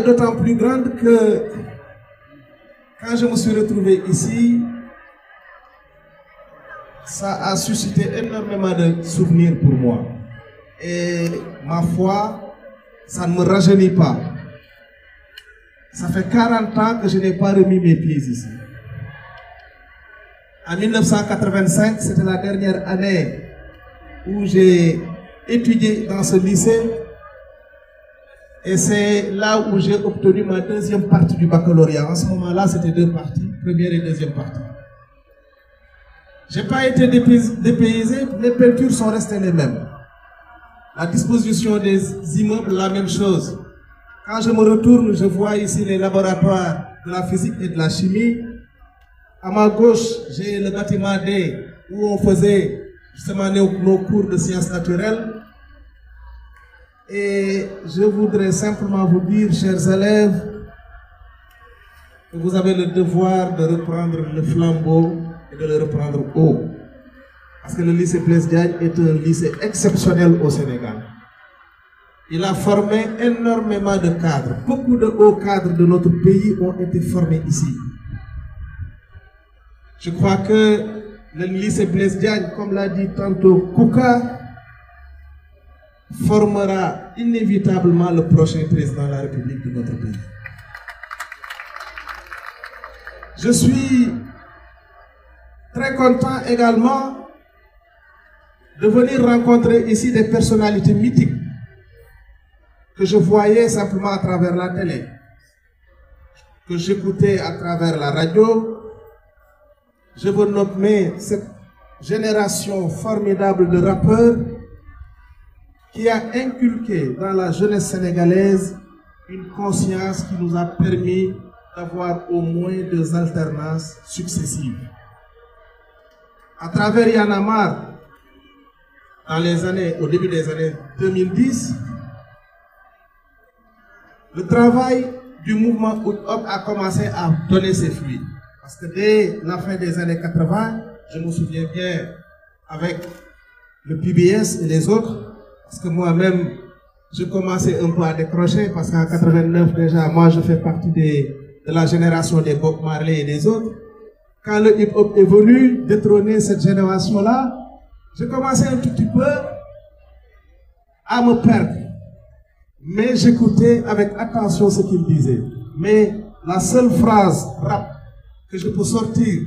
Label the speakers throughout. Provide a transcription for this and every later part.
Speaker 1: est d'autant plus grande que quand je me suis retrouvé ici, ça a suscité énormément de souvenirs pour moi. Et ma foi, ça ne me rajeunit pas. Ça fait 40 ans que je n'ai pas remis mes pieds ici. En 1985, c'était la dernière année où j'ai étudié dans ce lycée. Et c'est là où j'ai obtenu ma deuxième partie du baccalauréat. En ce moment-là, c'était deux parties, première et deuxième partie. Je n'ai pas été dépaysé, les peintures sont restées les mêmes. La disposition des immeubles, la même chose. Quand je me retourne, je vois ici les laboratoires de la physique et de la chimie. À ma gauche, j'ai le bâtiment D où on faisait justement nos cours de sciences naturelles. Et je voudrais simplement vous dire, chers élèves, que vous avez le devoir de reprendre le flambeau et de le reprendre haut. Parce que le lycée Blaise Diagne est un lycée exceptionnel au Sénégal. Il a formé énormément de cadres. Beaucoup de hauts cadres de notre pays ont été formés ici. Je crois que le lycée Blaise Diagne, comme l'a dit tantôt Kouka, formera inévitablement le prochain président de la République de notre pays. Je suis très content également de venir rencontrer ici des personnalités mythiques que je voyais simplement à travers la télé, que j'écoutais à travers la radio. Je veux nommer cette génération formidable de rappeurs qui a inculqué dans la jeunesse sénégalaise une conscience qui nous a permis d'avoir au moins 2 alternances successives. À travers Y'en a marre, au début des années 2010, le travail du mouvement Hip-Hop a commencé à donner ses fruits. Parce que dès la fin des années 80, je me souviens bien, avec le PBS et les autres, parce que moi-même, je commençais un peu à décrocher, parce qu'en 89 déjà, moi je fais partie de la génération des Bob Marley et des autres. Quand le hip-hop est venu détrôner cette génération-là, je commençais un tout petit peu à me perdre. Mais j'écoutais avec attention ce qu'il disait. Mais la seule phrase rap que je peux sortir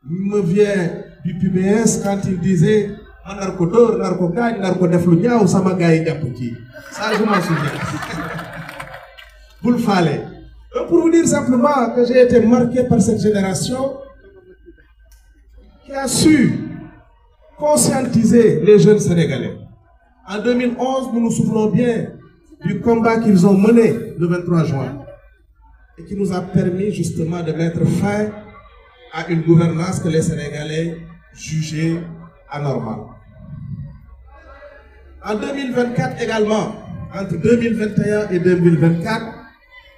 Speaker 1: me vient du PBS quand il disait narco dor, narco gagne, narco def lu ñaaw sama gaay yi jàpp ci. Ça je m'en souviens. Vous le fallait. Pour vous dire simplement que j'ai été marqué par cette génération qui a su conscientiser les jeunes Sénégalais. En 2011, nous nous souvenons bien du combat qu'ils ont mené le 23 juin et qui nous a permis justement de mettre fin à une gouvernance que les Sénégalais jugeaient anormale. En 2024 également, entre 2021 et 2024,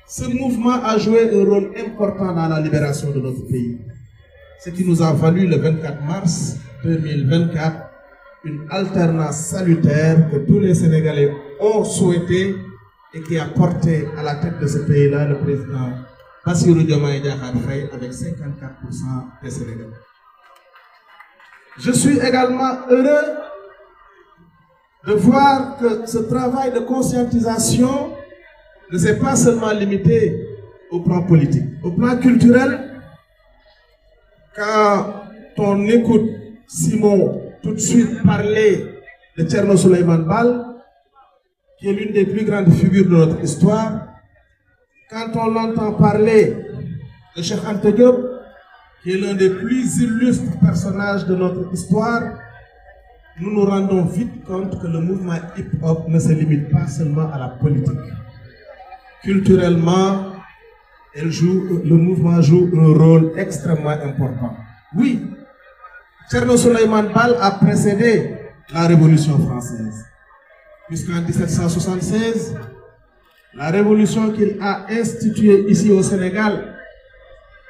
Speaker 1: ce mouvement a joué un rôle important dans la libération de notre pays. Ce qui nous a valu le 24 mars 2024 une alternance salutaire que tous les Sénégalais ont souhaité et qui a porté à la tête de ce pays-là le président Bassirou Diomaye Diakhar Faye avec 54% des Sénégalais. Je suis également heureux de voir que ce travail de conscientisation ne s'est pas seulement limité au plan politique. Au plan culturel, quand on écoute Simon tout de suite parler de Thierno Souleymane Baal, qui est l'une des plus grandes figures de notre histoire, quand on l'entend parler de Cheikh Anta Diop, qui est l'un des plus illustres personnages de notre histoire, nous nous rendons vite compte que le mouvement hip-hop ne se limite pas seulement à la politique. Culturellement, le mouvement joue un rôle extrêmement important. Oui, Thierno Souleymane Baal a précédé la Révolution française. Puisqu'en 1776, la révolution qu'il a instituée ici au Sénégal,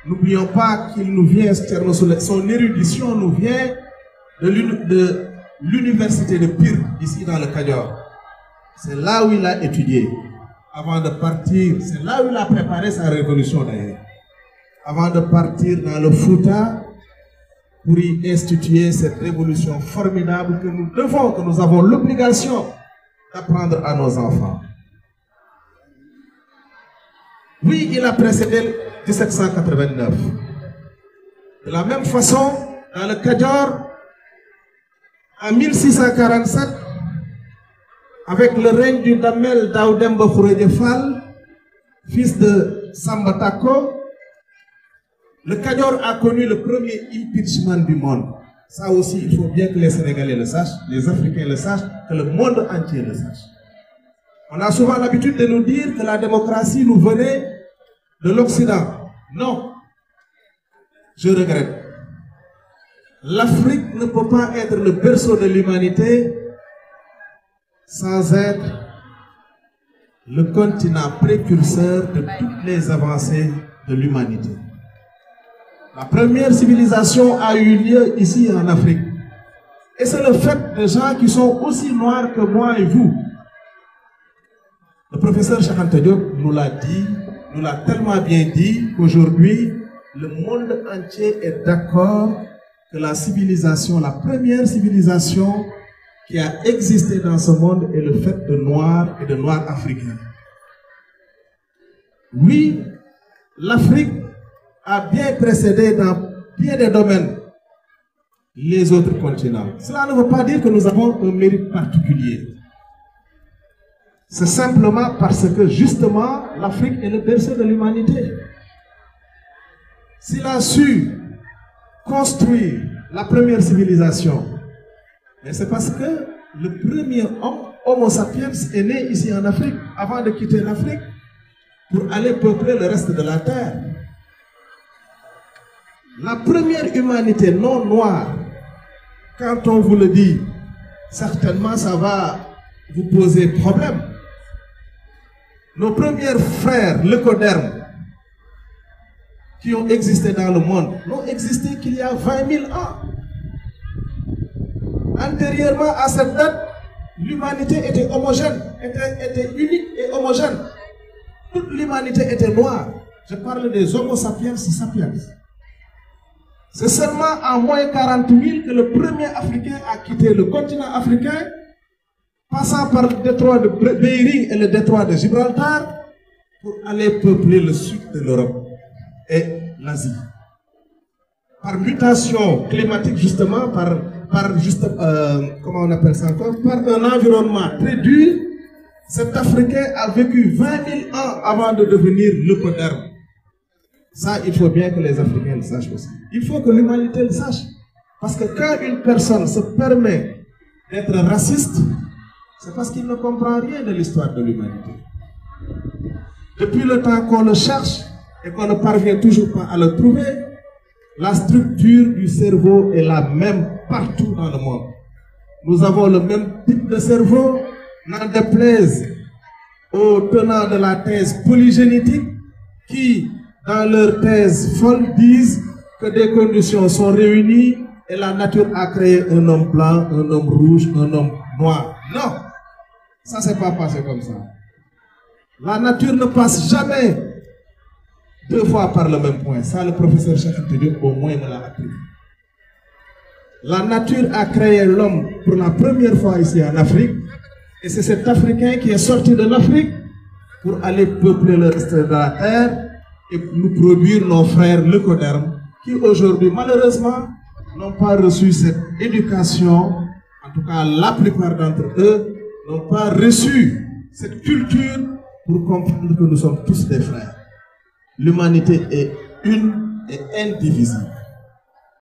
Speaker 1: n'oublions pas qu'il nous vient, son érudition nous vient de l'université de Pire, ici dans le Kayor. C'est là où il a étudié. avant de partir, c'est là où il a préparé sa révolution d'ailleurs, avant de partir dans le Fouta pour y instituer cette révolution formidable que nous devons, que nous avons l'obligation d'apprendre à nos enfants. Oui, il a précédé 1789. De la même façon, dans le Kadior, en 1647, avec le règne du Damel Daoudemba Khourédia Fall, fils de Samba Tako, le Kadior a connu le premier impeachment du monde. Ça aussi, il faut bien que les Sénégalais le sachent, les Africains le sachent, que le monde entier le sache. On a souvent l'habitude de nous dire que la démocratie nous venait de l'Occident. Non, je regrette. L'Afrique ne peut pas être le berceau de l'humanité sans être le continent précurseur de toutes les avancées de l'humanité. La première civilisation a eu lieu ici en Afrique. Et c'est le fait de gens qui sont aussi noirs que moi et vous. Le professeur Cheikh Anta Diop nous l'a dit, nous l'a tellement bien dit qu'aujourd'hui, le monde entier est d'accord que la civilisation, la première civilisation qui a existé dans ce monde est le fait de noirs et de noirs africains. Oui, l'Afrique a bien précédé dans bien des domaines les autres continents. Cela ne veut pas dire que nous avons un mérite particulier. C'est simplement parce que justement l'Afrique est le berceau de l'humanité. S'il a su construire la première civilisation, mais c'est parce que le premier homme, Homo sapiens, est né ici en Afrique avant de quitter l'Afrique pour aller peupler le reste de la terre. La première humanité non noire, quand on vous le dit, certainement ça va vous poser problème. Nos premiers frères, leucodermes, qui ont existé dans le monde, n'ont existé qu'il y a 20 000 ans. Antérieurement à cette date, l'humanité était homogène, était unique et homogène. Toute l'humanité était noire. Je parle des Homo sapiens sapiens. C'est seulement en moins 40 000 que le premier Africain a quitté le continent africain, passant par le détroit de Bering et le détroit de Gibraltar, pour aller peupler le sud de l'Europe et l'Asie. Par mutation climatique, justement, comment on appelle ça encore, par un environnement très dur, cet Africain a vécu 20 000 ans avant de devenir leucoderme. Ça, il faut bien que les Africains le sachent aussi. Il faut que l'humanité le sache. Parce que quand une personne se permet d'être raciste, c'est parce qu'il ne comprend rien de l'histoire de l'humanité. Depuis le temps qu'on le cherche et qu'on ne parvient toujours pas à le trouver, la structure du cerveau est la même partout dans le monde. Nous avons le même type de cerveau, n'en déplaise aux tenants de la thèse polygénétique qui, dans leur thèse folle, disent que des conditions sont réunies et la nature a créé un homme blanc, un homme rouge, un homme noir. Non, ça ne s'est pas passé comme ça. La nature ne passe jamais deux fois par le même point. Ça, le professeur Cheikh Anta Diop au moins me l'a appris. La nature a créé l'homme pour la première fois ici en Afrique. Et c'est cet Africain qui est sorti de l'Afrique pour aller peupler le reste de la terre et nous produire nos frères leucodermes qui aujourd'hui, malheureusement, n'ont pas reçu cette éducation. En tout cas, la plupart d'entre eux n'ont pas reçu cette culture pour comprendre que nous sommes tous des frères. L'humanité est une et indivisible.